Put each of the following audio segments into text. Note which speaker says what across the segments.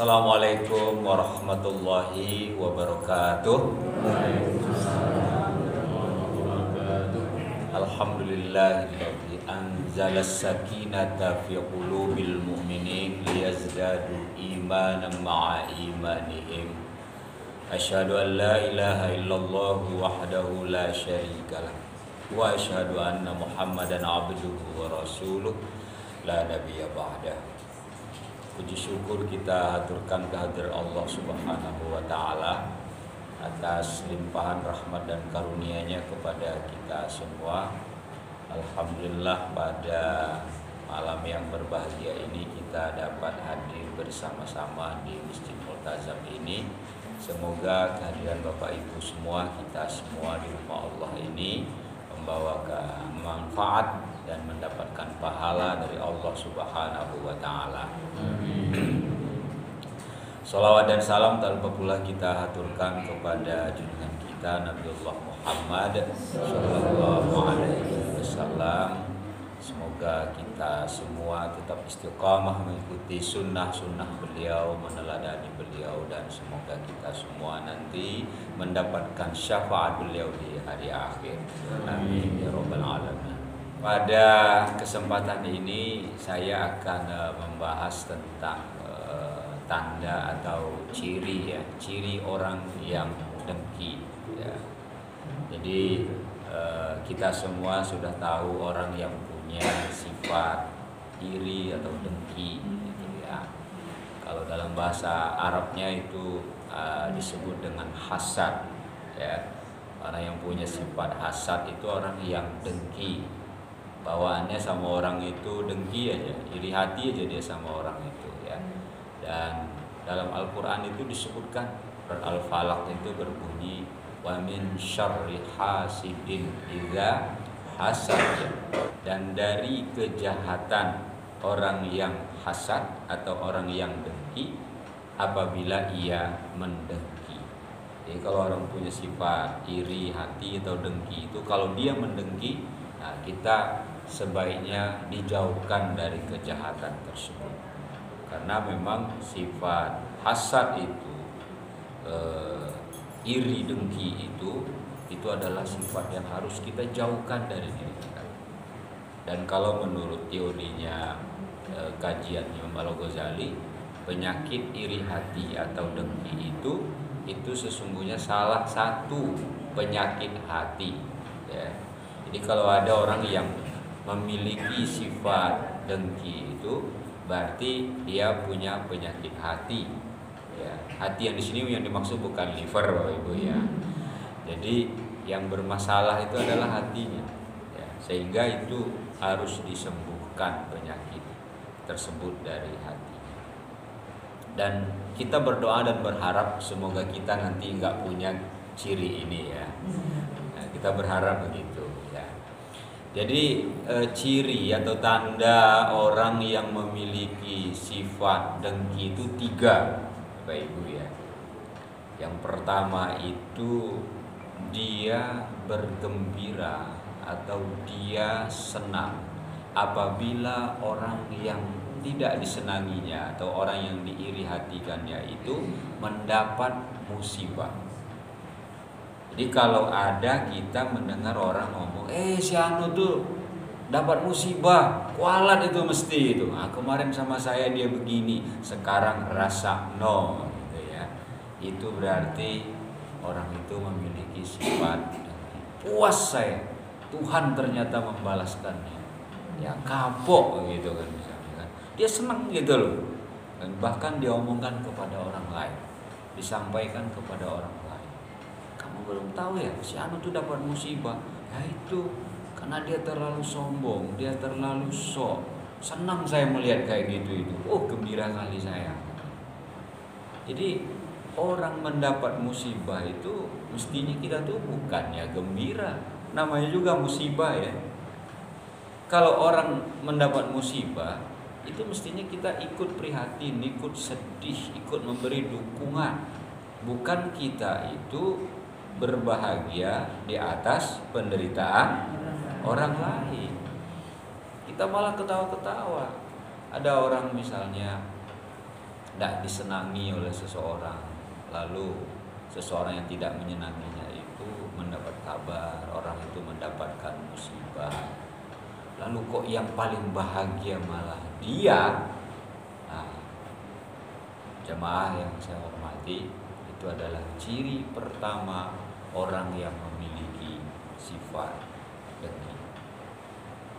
Speaker 1: Assalamualaikum warahmatullahi wabarakatuh. Alhamdulillahilladzi anzalas sakinata fi qulubil mu'minin liyazdadu imanan ma'a imanihim. Asyhadu an la ilaha illallah wahdahu la syarikalah wa asyhadu anna Muhammadan abduhu wa rasuluh la nabiyya ba'dah. Puji syukur kita haturkan kehadiran Allah Subhanahu wa taala atas limpahan rahmat dan karunia-Nya kepada kita semua. Alhamdulillah pada malam yang berbahagia ini kita dapat hadir bersama-sama di Masjid Multazam ini. Semoga kehadiran Bapak Ibu semua, kita semua di rumah Allah ini membawa manfaat dan mendapatkan pahala dari Allah Subhanahu wa taala. Salawat dan salam tanpa pula kita haturkan kepada junjungan kita Nabiullah Muhammad sallallahu alaihi wasallam. Semoga kita semua tetap istiqamah mengikuti sunnah-sunnah beliau, meneladani beliau, dan semoga kita semua nanti mendapatkan syafaat beliau di hari akhir. Amin ya rabbal alamin. Pada kesempatan ini saya akan membahas tentang tanda atau ciri orang yang dengki ya. Jadi kita semua sudah tahu orang yang punya sifat iri atau dengki gitu ya. Kalau dalam bahasa Arabnya itu disebut dengan hasad ya. Orang yang punya sifat hasad itu orang yang dengki. Bawaannya sama orang itu dengki aja, iri hati aja dia sama orang itu ya. Dan dalam Al-Quran itu disebutkan, Al-Falaq itu berbunyi wa min syarri hasidin idza hasad, dan dari kejahatan orang yang hasad atau orang yang dengki apabila ia mendengki. Jadi kalau orang punya sifat iri hati atau dengki itu, kalau dia mendengki, nah kita sebaiknya dijauhkan dari kejahatan tersebut, karena memang sifat hasad itu iri dengki itu adalah sifat yang harus kita jauhkan dari diri kita. Dan kalau menurut teorinya kajian Imam Al-Ghazali, penyakit iri hati atau dengki itu sesungguhnya salah satu penyakit hati ya. Jadi kalau ada orang yang memiliki sifat dengki itu berarti dia punya penyakit hati ya. Hati yang di sini yang dimaksud bukan liver Bapak Ibu ya. Jadi yang bermasalah itu adalah hatinya ya. Sehingga itu harus disembuhkan penyakit tersebut dari hati. Dan kita berdoa dan berharap semoga kita nanti enggak punya ciri ini ya. Nah, kita berharap begitu ya. Jadi ciri atau tanda orang yang memiliki sifat dengki itu 3 Bapak Ibu ya. Yang pertama itu dia bergembira atau dia senang apabila orang yang tidak disenanginya atau orang yang diiri hatikannya itu mendapat musibah. Jadi kalau ada kita mendengar orang ngomong, si anu tuh dapat musibah, kualat itu mesti itu. Nah, kemarin sama saya dia begini, sekarang rasa no, gitu ya. Itu berarti orang itu memiliki sifat puas saya, Tuhan ternyata membalaskannya. Ya kapok gitu kan misalnya kan. Dia senang gitu loh. Dan bahkan dia omongkan kepada orang lain, disampaikan kepada orang lain. Kamu belum tahu ya, si anu tuh dapat musibah. Ya itu karena dia terlalu sombong, dia terlalu sok. Senang saya melihat kayak gitu itu. Oh, gembira kali saya. Jadi orang mendapat musibah itu mestinya kita tuh bukannya gembira, namanya juga musibah ya. Kalau orang mendapat musibah itu mestinya kita ikut prihatin, ikut sedih, ikut memberi dukungan. Bukan kita itu berbahagia di atas penderitaan orang lain. Kita malah ketawa-ketawa. Ada orang misalnya tidak disenangi oleh seseorang, lalu seseorang yang tidak menyenanginya itu mendapat kabar orang itu mendapatkan musibah, lalu kok yang paling bahagia malah dia. Nah, jamaah yang saya hormati, itu adalah ciri pertama orang yang memiliki sifat dengki.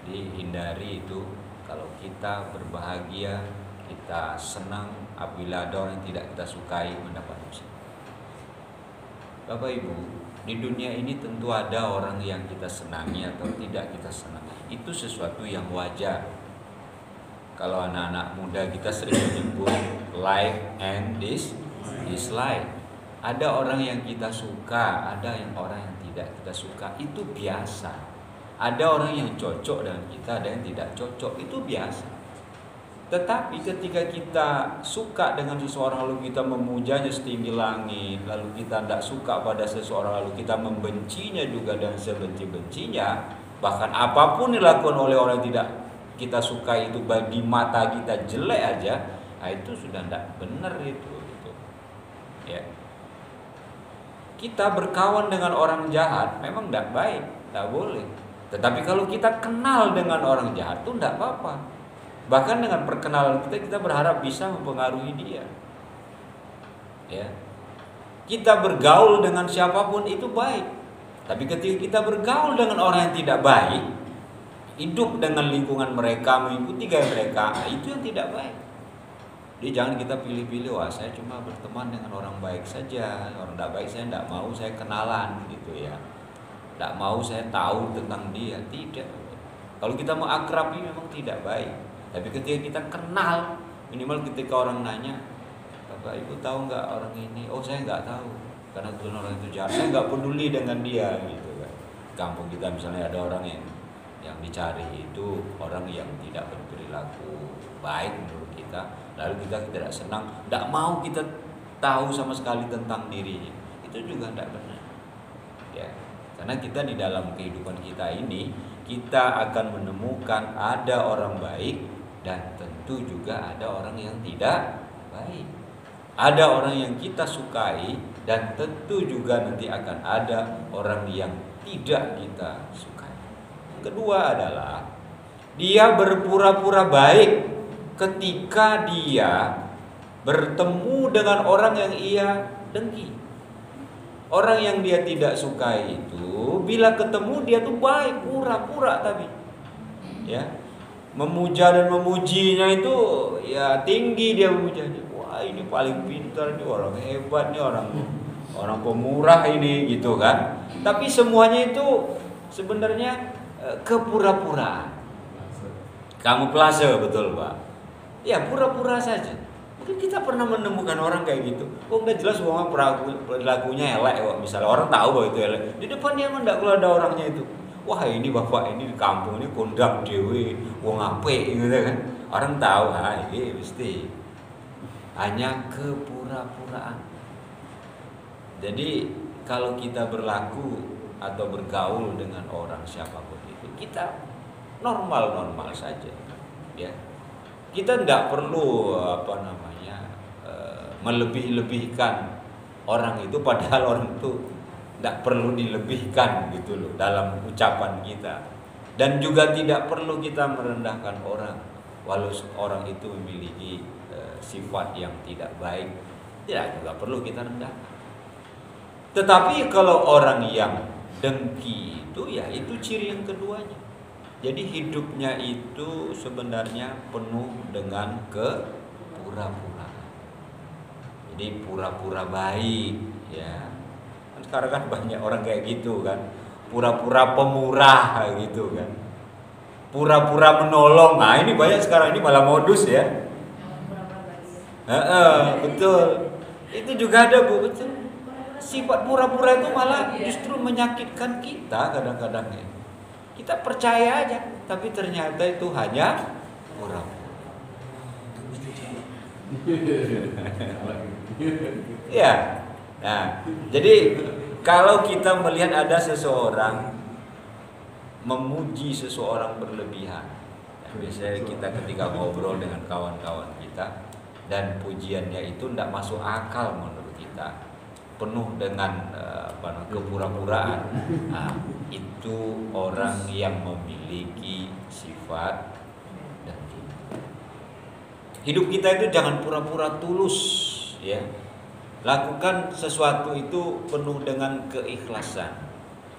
Speaker 1: Dihindari itu. Kalau kita berbahagia, kita senang apabila ada orang yang tidak kita sukai mendapat musibah. Bapak Ibu, di dunia ini tentu ada orang yang kita senangi atau tidak kita senangi. Itu sesuatu yang wajar. Kalau anak-anak muda kita sering menyebut like and dislike. Ada orang yang kita suka, ada yang orang yang tidak kita suka. Itu biasa. Ada orang yang cocok dengan kita, ada yang tidak cocok. Itu biasa. Tetapi ketika kita suka dengan seseorang lalu kita memujanya setinggi langit, lalu kita tidak suka pada seseorang lalu kita membencinya juga dan sebenci-bencinya, bahkan apapun dilakukan oleh orang yang tidak kita suka itu bagi mata kita jelek aja, nah itu sudah tidak benar itu. Ya. Kita berkawan dengan orang jahat memang tidak baik, tidak boleh. Tetapi kalau kita kenal dengan orang jahat itu tidak apa-apa. Bahkan dengan perkenalan kita berharap bisa mempengaruhi dia. Ya. Kita bergaul dengan siapapun itu baik. Tapi ketika kita bergaul dengan orang yang tidak baik, hidup dengan lingkungan mereka, mengikuti gaya mereka, itu yang tidak baik. Jadi jangan kita pilih-pilih, wah saya cuma berteman dengan orang baik saja, orang tidak baik saya tidak mau saya kenalan gitu ya. Tidak mau saya tahu tentang dia, tidak. Kalau kita mau akrabi memang tidak baik. Tapi ketika kita kenal, minimal ketika orang nanya, Bapak Ibu tahu nggak orang ini? Oh saya nggak tahu, karena kebetulan orang itu jahat. Saya nggak peduli dengan dia gitu kan. Kampung kita misalnya ada orang yang dicari itu orang yang tidak berperilaku baik menurut kita, lalu kita tidak senang, tidak mau kita tahu sama sekali tentang dirinya, itu juga tidak benar. Ya. Karena kita di dalam kehidupan kita ini, kita akan menemukan ada orang baik dan tentu juga ada orang yang tidak baik. Ada orang yang kita sukai dan tentu juga nanti akan ada orang yang tidak kita sukai. Kedua adalah dia berpura-pura baik ketika dia bertemu dengan orang yang ia dengki. Orang yang dia tidak sukai itu bila ketemu dia tuh baik, pura-pura tapi ya, memuja dan memujinya itu ya tinggi dia memujanya. Wah ini paling pintar, ini orang hebat, ini orang pemurah ini gitu kan. Tapi semuanya itu sebenarnya kepura-puraan. Kamuflase, betul Pak. Ya pura-pura saja. Mungkin kita pernah menemukan orang kayak gitu. Oh udah jelas wong perilakunya elek kok. Misalnya orang tahu bahwa itu elek, di depan dia enggak kalau ada orangnya itu. Wah ini bapak ini di kampung ini kondang dewe, wong apik gitu kan. Orang tahu, ini mesti hanya kepura-puraan. Jadi kalau kita berlaku atau bergaul dengan orang siapapun itu, kita normal-normal saja, ya. Kita tidak perlu melebih-lebihkan orang itu, padahal orang itu tidak perlu dilebihkan gitu loh dalam ucapan kita. Dan juga tidak perlu kita merendahkan orang, walau orang itu memiliki sifat yang tidak baik, tidak juga perlu kita rendahkan. Tetapi kalau orang yang dengki itu, ya itu ciri yang keduanya. Jadi hidupnya itu sebenarnya penuh dengan kepura-puraan. Jadi pura-pura baik, ya. Sekarang kan banyak orang kayak gitu kan, pura-pura pemurah gitu kan, pura-pura menolong. Nah ini banyak sekarang, ini malah modus ya. Betul. Itu juga ada Bu, betul. Sifat pura-pura itu malah justru menyakitkan kita kadang-kadang ya. Kita percaya aja, tapi ternyata itu hanya pura-pura. Ya. Nah, jadi kalau kita melihat ada seseorang memuji seseorang berlebihan, biasanya kita ketika ngobrol dengan kawan-kawan kita, dan pujiannya itu tidak masuk akal menurut kita, penuh dengan kepura-puraan. Nah, itu orang yang memiliki sifat dengki. Hidup kita itu jangan pura-pura tulus, ya. Lakukan sesuatu itu penuh dengan keikhlasan.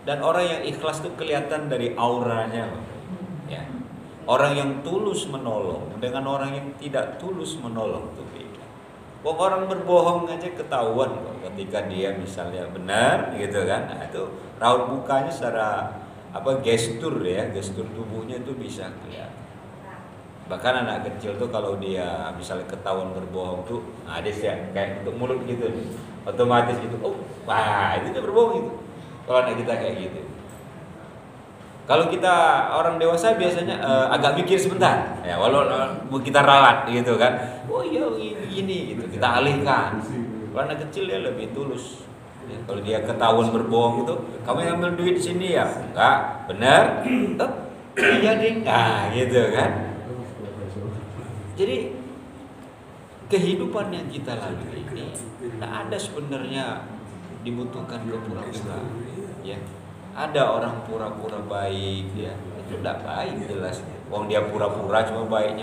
Speaker 1: Dan orang yang ikhlas itu kelihatan dari auranya, ya. Orang yang tulus menolong dengan orang yang tidak tulus menolong itu beda. Orang berbohong aja ketahuan kok ketika dia misalnya benar gitu kan. Nah, itu raut mukanya secara gestur ya, gestur tubuhnya itu bisa kelihatan. Bahkan anak kecil tuh kalau dia misalnya ketahuan berbohong tuh, nah dia kayak untuk mulut gitu nih, otomatis gitu. Oh, wah itu dia berbohong itu. Kalau anak kita kayak gitu. Kalau kita orang dewasa biasanya agak mikir sebentar, ya walau kita ralat gitu kan. Oh iya ini gitu, kita alihkan. Kalau anak kecil dia lebih tulus. Ya, kalau dia ketahuan berbohong itu, kamu yang ambil duit di sini ya? Enggak, benar? Iya ding, nah gitu kan. Jadi kehidupan yang kita lalui ini tidak ada sebenarnya dibutuhkan kepura-pura, ya. Ada orang pura-pura baik, ya itu tidak baik jelas. Wong dia pura-pura cuma baiknya.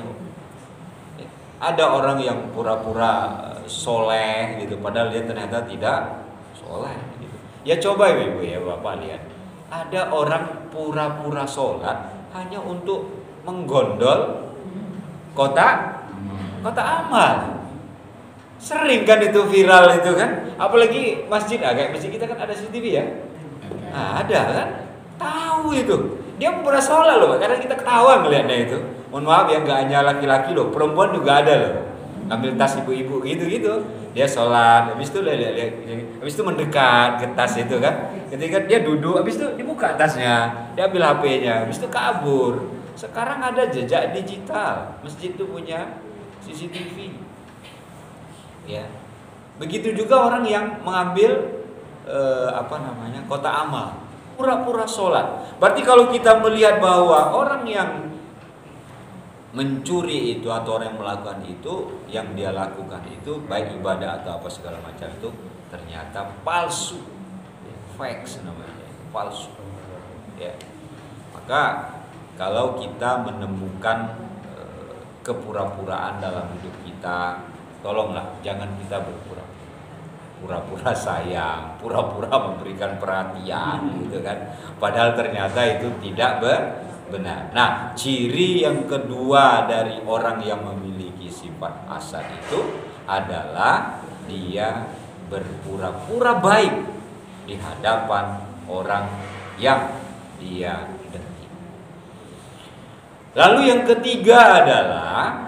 Speaker 1: Ya. Ada orang yang pura-pura soleh gitu, padahal dia ternyata tidak soleh. Gitu. Ya coba ibu ya bapak lihat. Ada orang pura-pura sholat hanya untuk menggondol kotak amal. Sering kan itu viral itu kan, apalagi masjid, kayak masjid kita kan ada CCTV ya. Nah, ada kan, tahu itu dia pura sholat loh, karena kita ketawa ngelihatnya itu. Mohon maaf ya, nggak hanya laki-laki loh, perempuan juga ada loh. Ambil tas ibu-ibu gitu, dia sholat, habis itu lihat, habis itu mendekat ke tas itu kan. Ketika dia duduk, habis itu dibuka tasnya, dia ambil HP-nya, habis itu kabur. Sekarang ada jejak digital, masjid itu punya CCTV. Ya, begitu juga orang yang mengambil kotak amal, pura-pura sholat. Berarti kalau kita melihat bahwa orang yang mencuri itu atau orang yang melakukan itu, yang dia lakukan itu baik ibadah atau apa segala macam itu ternyata palsu, fake namanya, palsu. Ya, maka kalau kita menemukan kepura-puraan dalam hidup kita, tolonglah jangan kita pura-pura sayang, pura-pura memberikan perhatian gitu kan. Padahal ternyata itu tidak benar. Nah, ciri yang kedua dari orang yang memiliki sifat hasad itu adalah dia berpura-pura baik di hadapan orang yang dia dengki. Lalu yang ketiga adalah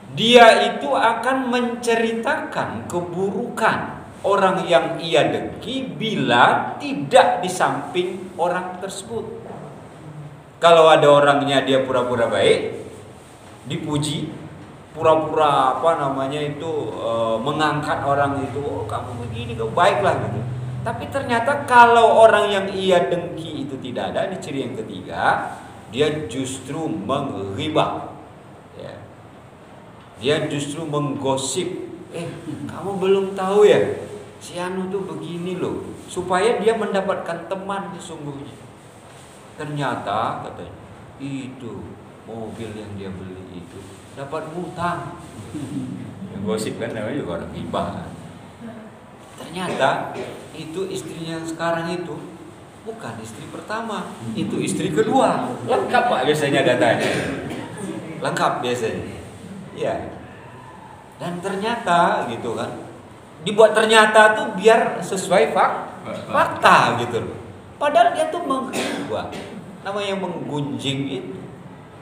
Speaker 1: dia itu akan menceritakan keburukan orang yang ia dengki bila tidak di samping orang tersebut. Kalau ada orangnya dia pura-pura baik, dipuji, pura-pura mengangkat orang itu, oh kamu begini, kamu baiklah gitu. Tapi ternyata kalau orang yang ia dengki itu tidak ada, ini ciri yang ketiga, dia justru menghibah. Dia justru menggosip, kamu belum tahu ya, si Anu tuh begini loh, supaya dia mendapatkan teman sesungguhnya. Ternyata katanya, itu mobil yang dia beli itu dapat hutang. Yang gosip kan namanya juga orang hibah. Ternyata itu istrinya yang sekarang itu bukan istri pertama, itu istri kedua. Lengkap Pak biasanya datanya. Lengkap biasanya. Ya, dan ternyata gitu kan, dibuat ternyata tuh biar sesuai fakta gitu loh. Padahal dia tuh menghibah, namanya menggunjing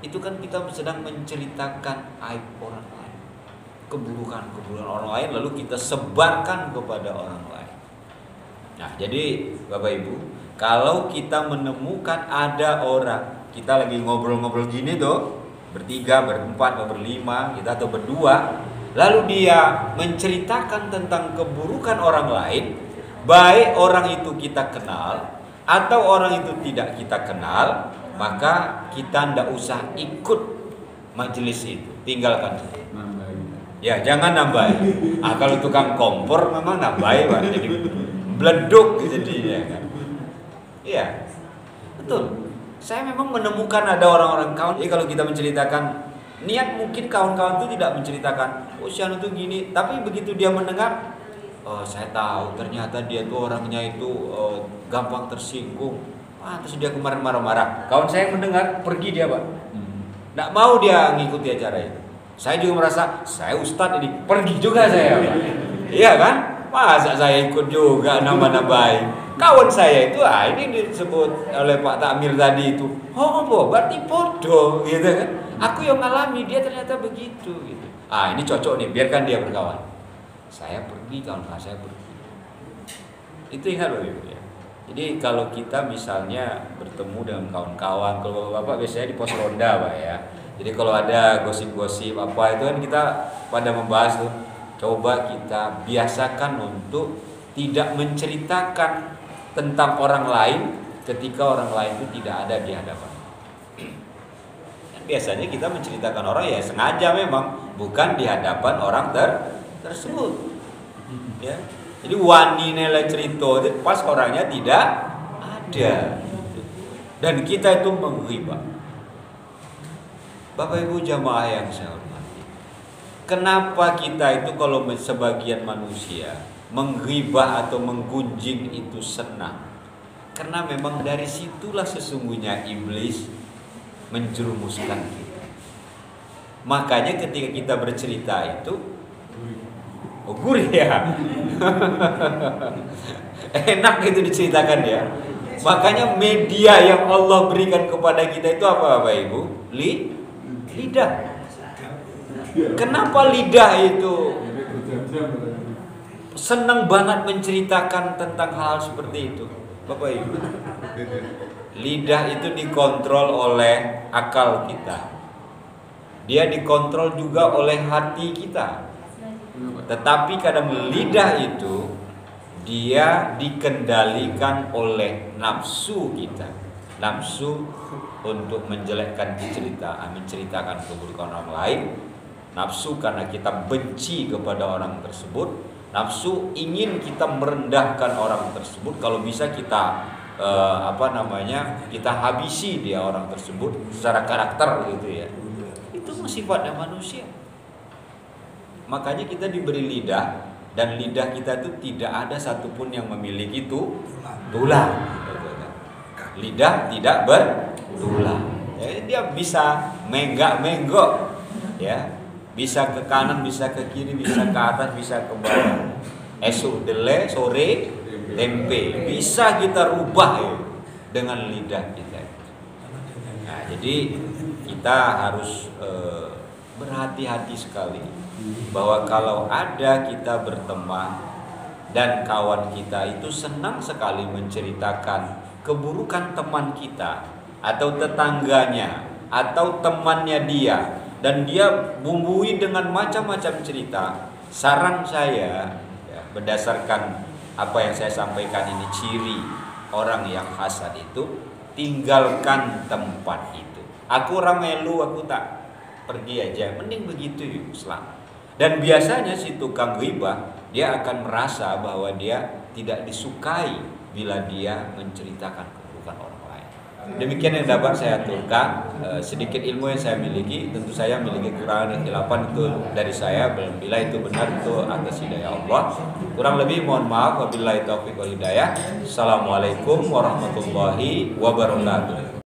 Speaker 1: itu kan kita sedang menceritakan aib orang lain, keburukan orang lain, lalu kita sebarkan kepada orang lain. Nah, jadi Bapak Ibu, kalau kita menemukan ada orang, kita lagi ngobrol-ngobrol gini tuh, bertiga, berempat, berlima, kita atau berdua, lalu dia menceritakan tentang keburukan orang lain, baik orang itu kita kenal atau orang itu tidak kita kenal, maka kita tidak usah ikut majelis itu, tinggalkan saja. Ya jangan nambahi. Kalau tukang kompor memang nambahi Pak, jadi bleduk jadinya kan. Iya, betul. Saya memang menemukan ada orang-orang kawan. Jadi kalau kita menceritakan niat, mungkin kawan-kawan itu tidak menceritakan, oh Syanu itu gini. Tapi begitu dia mendengar, oh saya tahu ternyata dia tuh orangnya itu gampang tersinggung. Terus dia kemarin marah-marah. Kawan saya mendengar, pergi dia Pak. Nggak mau dia ngikuti acara itu. Saya juga merasa, saya ustadz ini, pergi juga saya Pak. Iya kan? Masa saya ikut juga nambah-nambahin. Kawan saya itu, ini disebut oleh Pak Takmir tadi itu, berarti bodoh gitu kan. Aku yang ngalami, dia ternyata begitu gitu. Ini cocok nih, biarkan dia berkawan. Saya pergi, kawan-kawan saya pergi. Itu ingat Bapak Ibu ya. Jadi kalau kita misalnya bertemu dengan kawan-kawan, kalau Bapak biasanya di pos ronda Pak ya. Jadi kalau ada gosip-gosip apa itu kan kita pada membahas tuh, coba kita biasakan untuk tidak menceritakan tentang orang lain ketika orang lain itu tidak ada di hadapan. Dan biasanya kita menceritakan orang ya sengaja memang, bukan di hadapan orang tersebut. Ya. Jadi wani nilai cerita itu pas orangnya tidak ada. Dan kita itu menghibah. Bapak Ibu jamaah yang saya hormati, kenapa kita itu kalau sebagian manusia menghibah atau menggunjing itu senang? Karena memang dari situlah sesungguhnya iblis menjerumuskan kita. Makanya ketika kita bercerita itu gurih ya. Enak itu diceritakan ya. Makanya media yang Allah berikan kepada kita itu apa Bapak Ibu? Lidah. Kenapa lidah itu senang banget menceritakan tentang hal seperti itu Bapak Ibu? Lidah itu dikontrol oleh akal kita. Dia dikontrol juga oleh hati kita. Tetapi kadang lidah itu dia dikendalikan oleh nafsu kita. Nafsu untuk menjelekkan menceritakan keburukan orang lain. Nafsu karena kita benci kepada orang tersebut. Nafsu ingin kita merendahkan orang tersebut. Kalau bisa kita kita habisi dia orang tersebut secara karakter gitu ya. Itu sifatnya manusia. Makanya kita diberi lidah, dan lidah kita itu tidak ada satupun yang memiliki tulang. Lidah tidak bertulang. Ya, dia bisa menggak-menggok, ya, bisa ke kanan, bisa ke kiri, bisa ke atas, bisa ke bawah. Esok dele, sore tempe, bisa kita rubah ya, dengan lidah kita. Nah, jadi kita harus berhati-hati sekali bahwa kalau ada kita berteman dan kawan kita itu senang sekali menceritakan keburukan teman kita atau tetangganya atau temannya dia, dan dia bumbui dengan macam-macam cerita, saran saya ya, berdasarkan apa yang saya sampaikan ini, ciri orang yang hasad itu, tinggalkan tempat itu. Aku ramelu, aku tak pergi aja, mending begitu yuk Islam. Dan biasanya si tukang ghibah dia akan merasa bahwa dia tidak disukai bila dia menceritakan keburukan orang lain. Demikian yang dapat saya aturkan, sedikit ilmu yang saya miliki. Tentu saya memiliki kekurangan dan kesilapan, itu dari saya. Bila itu benar itu atas hidayah Allah. Kurang lebih mohon maaf. Wabillahi taufiq wal hidayah. Assalamualaikum warahmatullahi wabarakatuh.